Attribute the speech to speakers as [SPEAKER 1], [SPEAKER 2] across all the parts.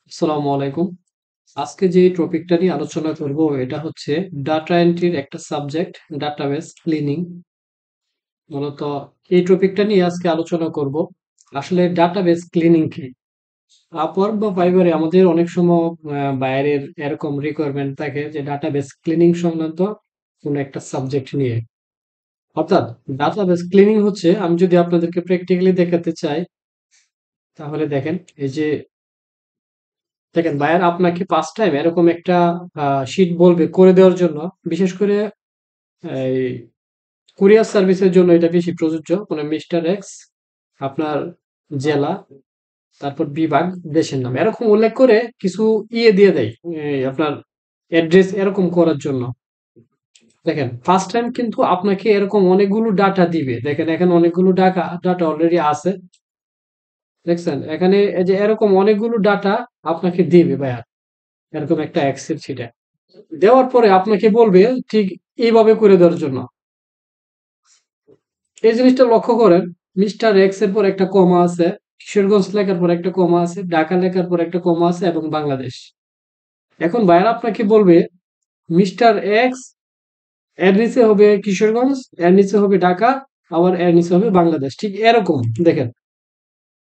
[SPEAKER 1] আসসালামু আলাইকুম। আজকে যে টপিকটা নিয়ে আলোচনা করব এটা হচ্ছে ডাটা এন্ট্রির একটা সাবজেক্ট, ডাটাবেস ক্লিনিং। মূলত এই টপিকটা নিয়ে আজকে আলোচনা করব। আসলে ডাটাবেস ক্লিনিং কি? আপওয়ার্ক বা ফাইবারে আমাদের অনেক সময় বাইরের এরকম রিকোয়ারমেন্ট থাকে যে ডাটাবেস ক্লিনিং সংক্রান্ত কোনো একটা সাবজেক্ট নিয়ে। অর্থাৎ ডাটাবেস ক্লিনিং হচ্ছে, আমি যদি আপনাদেরকে প্র্যাকটিক্যালি দেখাতে চাই তাহলে দেখেন, এই যে দেখেন বায়ার আপনাকে ফার্স্ট টাইম এরকম একটা শিট বলবে করে দেওয়ার জন্য। বিশেষ করে এই কুরিয়ার সার্ভিসের জন্য এটা বেশি প্রযোজ্য। মানে মিস্টার এক্স, আপনার জেলা, তারপর বিভাগ, দেশের নাম এরকম উল্লেখ করে কিছু দিয়ে দেয়, আপনার অ্যাড্রেস এরকম করার জন্য। দেখেন ফার্স্ট টাইম কিন্তু আপনাকে এরকম অনেকগুলো ডাটা দিবে। দেখেন এখানে অনেকগুলো ডাটা ডাটা অলরেডি আছে। দেখছেন এখানে এই যে এরকম অনেকগুলো ডাটা আপনাকে দিবে ভাইয়া, এরকম একটা এক্সেল শিটে দেওয়ার পরে আপনাকে বলবে ঠিক এইভাবে করে দেওয়ার জন্য। এই জিনিসটা লক্ষ্য করেন, মিস্টার এক্স এর পর একটা কমা আছে, কিশোরগঞ্জ লেখার পর একটা কমা আছে, ঢাকা লেখার পর একটা কমা আছে এবং বাংলাদেশ। এখন ভাইয়ার আপনাকে বলবে মিস্টার এক্স, এর নিচে হবে কিশোরগঞ্জ, এর নিচে হবে ঢাকা, আবার এর নিচে হবে বাংলাদেশ, ঠিক এরকম। দেখেন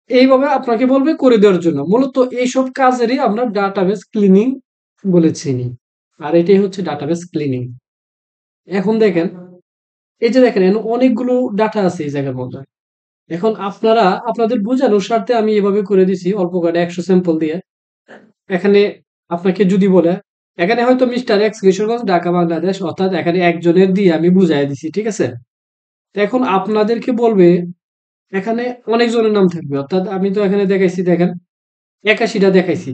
[SPEAKER 1] এইভাবে আপনাকে বলবে করে দেওয়ার জন্য। মূলত এইসব কাজেরই আমরা ডাটাবেস ক্লিনিং বলে চিনি। আর এটাই হচ্ছে ডাটাবেস ক্লিনিং। এখন দেখেন, এই যে দেখেন এখানে অনেকগুলো ডাটা আছে এই জায়গার মধ্যে। এখন আপনারা আপনাদের বোঝানোর স্বার্থে আমি এভাবে করে দিছি অল্প কয়টা 100 স্যাম্পল দিয়ে। এখানে আপনাকে যদি বলে, এখানে হয়তো মিস্টার এক্স কিশোরগঞ্জ ঢাকা বাংলাদেশ, অর্থাৎ এখানে একজনের দিয়ে আমি বুঝাই দিছি, ঠিক আছে। তো এখন আপনাদেরকে বলবে এখানে অনেকজনের নাম থাকবে, অর্থাৎ আমি তো এখানে দেখাইছি, দেখেন 81টা দেখাইছি।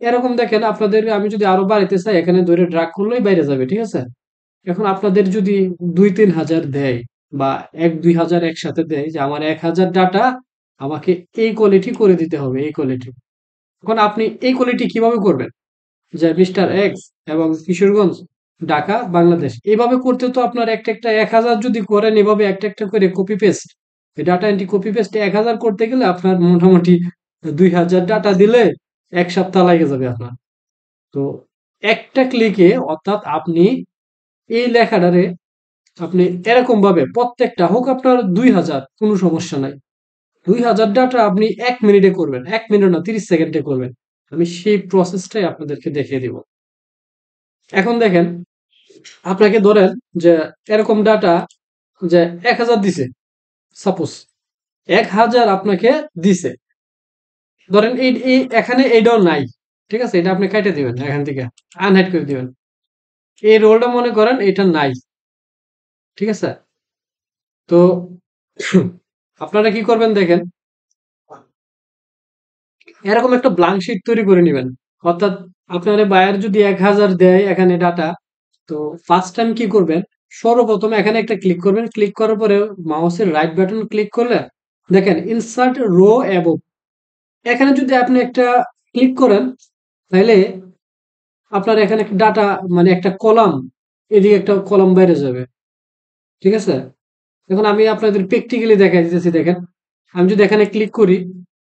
[SPEAKER 1] এরকম দেখেন আপনাদের আমি যদি আরো বাড়াইতে চাই, এখানে ধরে ড্রাগ করলেই বাইরে যাবে, ঠিক আছে। এখন আপনাদের যদি 2-3 হাজার দেয় বা 1-2 হাজার একসাথে দেয় যে আমার 1,000 ডাটা আমাকে এই কোয়ালিটি করে দিতে হবে, এই কোয়ালিটি। এখন আপনি এই কোয়ালিটি কিভাবে করবেন? যে মিস্টার এক্স এবং কিশোরগঞ্জ, ঢাকা, বাংলাদেশ এইভাবে করতে তো আপনার একটা একটা 1,000 যদি করেন, এভাবে একটা একটা করে copy paste, data entry copy paste 1,000 করতে গেলে আপনার মোটামুটি 2,000 ডাটা দিলে 1 সপ্তাহ লাগে যাবে আপনার। তো একটা ক্লিকে, অর্থাৎ আপনি এই লেখাটারে আপনি এরকম ভাবে প্রত্যেকটা হোক আপনার 2,000, কোনো সমস্যা নাই। 2,000 ডাটা আপনি 1 মিনিটে করবেন, 1 মিনিট না 30 সেকেন্ডে করবেন। আমি সেই প্রসেসটাই আপনাদেরকে দেখিয়ে দিব। এখন দেখেন, আপনাকে ধরেন যে এরকম ডাটা যে 1,000 দিছে, সাপোজ 1,000 আপনাকে দিছে। ধরেন এই এখানে এইটাও নাই, ঠিক আছে, এটা আপনি কেটে দিবেন, এখান থেকে আনহাইড করে দিবেন। এই রোলটা মনে করেন এটা নাই, ঠিক আছে। তো আপনারা কি করবেন দেখেন, এরকম একটা ব্ল্যাঙ্ক শিট তৈরি করে নেবেন। অর্থাৎ আপনার বায়ার যদি 1,000 দেয় এখানে ডাটা, তো ফার্স্ট টাইম কি করবেন, সর্বপ্রথম এখানে একটা ক্লিক করবেন। ক্লিক করার পরে মাউসের রাইট বাটন ক্লিক করলে দেখেন ইনসার্ট রো অ্যাবভ, এখানে যদি আপনি একটা ক্লিক করেন তাহলে আপনার এখানে একটা ডাটা, মানে একটা কলাম, এদিকে একটা কলাম বাইরে যাবে, ঠিক আছে। এখন আমি আপনাদের প্র্যাকটিক্যালি দেখাই দিতেছি। দেখেন আমি যদি এখানে ক্লিক করি,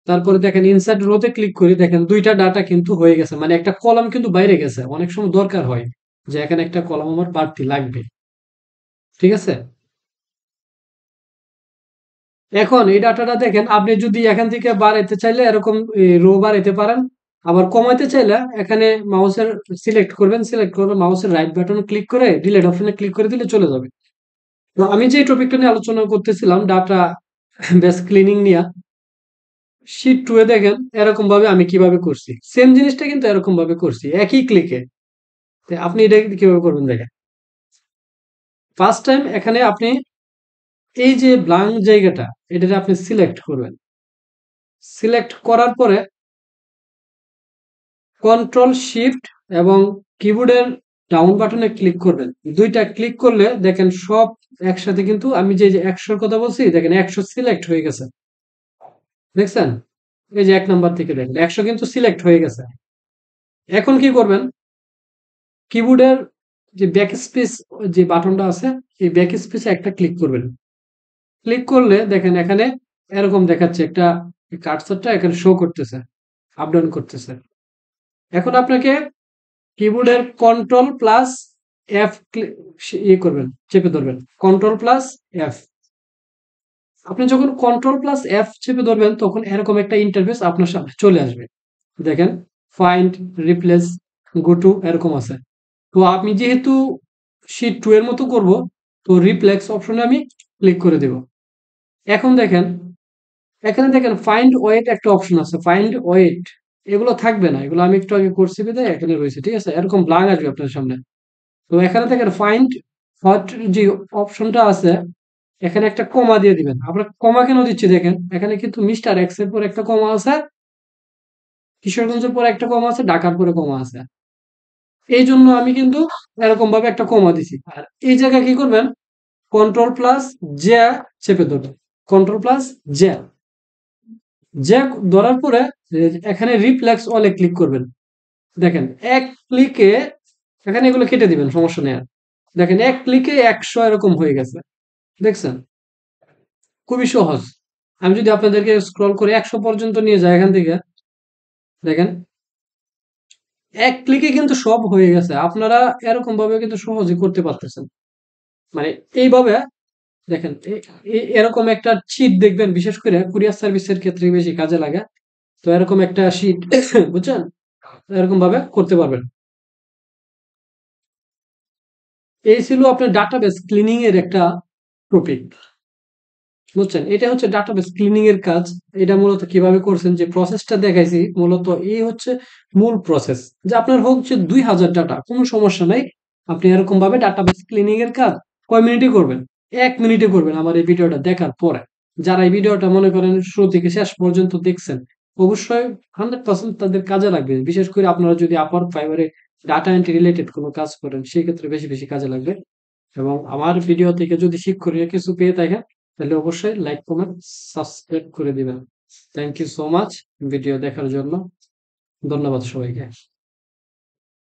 [SPEAKER 1] তারপরে দেখেন ইনসার্ট রোতে ক্লিক করি, দেখেন দুইটা ডাটা কিন্তু হয়ে গেছে, মানে একটা কলাম কিন্তু বাইরে গেছে। অনেক সময় দরকার হয় যে এখানে একটা কলাম আমার বাড়তি লাগবে, ঠিক আছে। এখন এই ডাটাটা দেখেন, আপনি যদি এখান থেকে বাড়াইতে চাইলে এরকম রো বাড়াইতে পারেন, আবার কমাইতে চাইলে এখানে মাউসের সিলেক্ট করবেন, সিলেক্ট করবেন মাউসের রাইট বাটন ক্লিক করে ডিলিট অপশনে ক্লিক করে দিলে চলে যাবে। তো আমি যে টপিকটা নিয়ে আলোচনা করতেছিলাম, ডাটা বেস ক্লিনিং নিয়ে, শীট 2 এ দেখেন এরকম ভাবে আমি কিভাবে করছি। সেম জিনিসটা কিন্তু এরকম ভাবে করছি একই ক্লিকে। আপনি এটা কিভাবে করবেন দেখেন। ফার্স্ট টাইম এখানে আপনি এই যে ব্ল্যাঙ্ক জায়গাটা, এটাতে আপনি সিলেক্ট করবেন। সিলেক্ট করার পরে কন্ট্রোল শিফট এবং কিবোর্ডের ডাউন বাটনে ক্লিক করবেন। দুইটা ক্লিক করলে দেখেন সব একসাথে, কিন্তু আমি যে 100-র কথা বলছি দেখেন 100 সিলেক্ট হয়ে গেছে, দেখছেন। এই যে 1 নাম্বার থেকে দেখেন 100 কিন্তু সিলেক্ট হয়ে গেছে। এখন কি করবেন, কিবোর্ডের যে ব্যাক স্পেস যে বাটনটা আছে, এই ব্যাক স্পেসে একটা ক্লিক করবেন। ক্লিক করলে দেখেন এখানে এরকম দেখাচ্ছে, একটা কার্সরটা এখানে শো করতেছে, আপ ডাউন করতেছে। এখন আপনাকে কিবোর্ডের কন্ট্রোল প্লাস এফ ইয়ে করবেন, চেপে ধরবেন, কন্ট্রোল প্লাস এফ। আপনি যখন কন্ট্রোল প্লাস এফ চেপে ধরবেন তখন এরকম একটা ইন্টারফেস আপনার সামনে চলে আসবে। দেখেন ফাইন্ড, রিপ্লেস, গো টু এরকম আছে। তো আমি যেহেতু শীট 2 এর মতো করব, তো রিপ্লেক্স অপশনে আমি ক্লিক করে দেব। এখন দেখেন এখানে দেখেন ফাইন্ড ওয়েট একটা অপশন আছে, ফাইন্ড ওয়েট এগুলো থাকবে না, এগুলো আমি একটু আগে করছি বিধায় এখানে রয়েছে, ঠিক আছে? এরকম ব্লাঙ্ক আসবে আপনার সামনে। তো এখানে দেখেন ফাইন্ড হট যে অপশনটা আছে, এখানে একটা কমা দিয়ে দিবেন। আমরা কমা কেন দিচ্ছি দেখেন, এখানে কিন্তু মিস্টার এক্স এর পর একটা কমা আছে, কিশোরগঞ্জের পর একটা কমা আছে, ঢাকার পরে কমা আছে। এই জন্য আমি কিন্তু এরকম ভাবে একটা কমা দিছি। আর এই জায়গায় কি করবেন, কন্ট্রোল প্লাস জে চেপে ধরবেন, কন্ট্রোল প্লাস জে, জে ধরার পরে এখানে রিফ্লেক্স অলে ক্লিক করবেন। দেখেন এক ক্লিকে এখানে এগুলো কেটে দিবেন, সমস্যা নেই আর। দেখেন এক ক্লিকে 100 এরকম হয়ে গেছে, দেখছেন? খুবই সহজ। আমি যদি আপনাদেরকে স্ক্রল করে 100 পর্যন্ত নিয়ে যাই এখান থেকে, দেখেন এক ক্লিকে কিন্তু সব হয়ে গেছে। আপনারা এরকম ভাবে কিন্তু সহজে করতে পারতেছেন। মানে এইভাবে দেখেন এরকম একটা শীট দেখবেন, বিশেষ করে কুরিয়ার সার্ভিসের ক্ষেত্রে বেশি কাজে লাগে। তো এরকম একটা শীট বুঝছেন, এরকম ভাবে করতে পারবেন। এই ছিল আপনার ডাটাবেস ক্লিনিং এর একটা টপিক, বুঝছেন? এটা হচ্ছে ডাটাবেস ক্লিনিং এর কাজ। এটা মূলত কিভাবে করছেন, যে প্রসেসটা দেখাইছি মূলত এই হচ্ছে মূল প্রসেস। যে আপনার হচ্ছে 2000 ডাটা, কোনো সমস্যা নাই। আপনি এরকম ভাবে ডাটাবেস ক্লিনিং এর কাজ কয় মিনিটে করবেন? 1 মিনিটে করবেন আমার এই ভিডিওটা দেখার পরে। যারা এই ভিডিওটা মনে করেন শুরু থেকে শেষ পর্যন্ত দেখছেন, অবশ্যই 100% তাদের কাজে লাগবে। বিশেষ করে আপনারা যদি আপার ফাইবারে ডাটা এন্ট্রি রিলেটেড কোনো কাজ করেন, সেই ক্ষেত্রে বেশি বেশি কাজে লাগবে। এবং আমার ভিডিও থেকে যদি শিক্ষণীয় কিছু পেয়ে থাকেন, তাহলে অবশ্যই লাইক, কমেন্ট, সাবস্ক্রাইব করে দিবেন। Thank you so much video দেখার জন্য। ধন্যবাদ সবাইকে।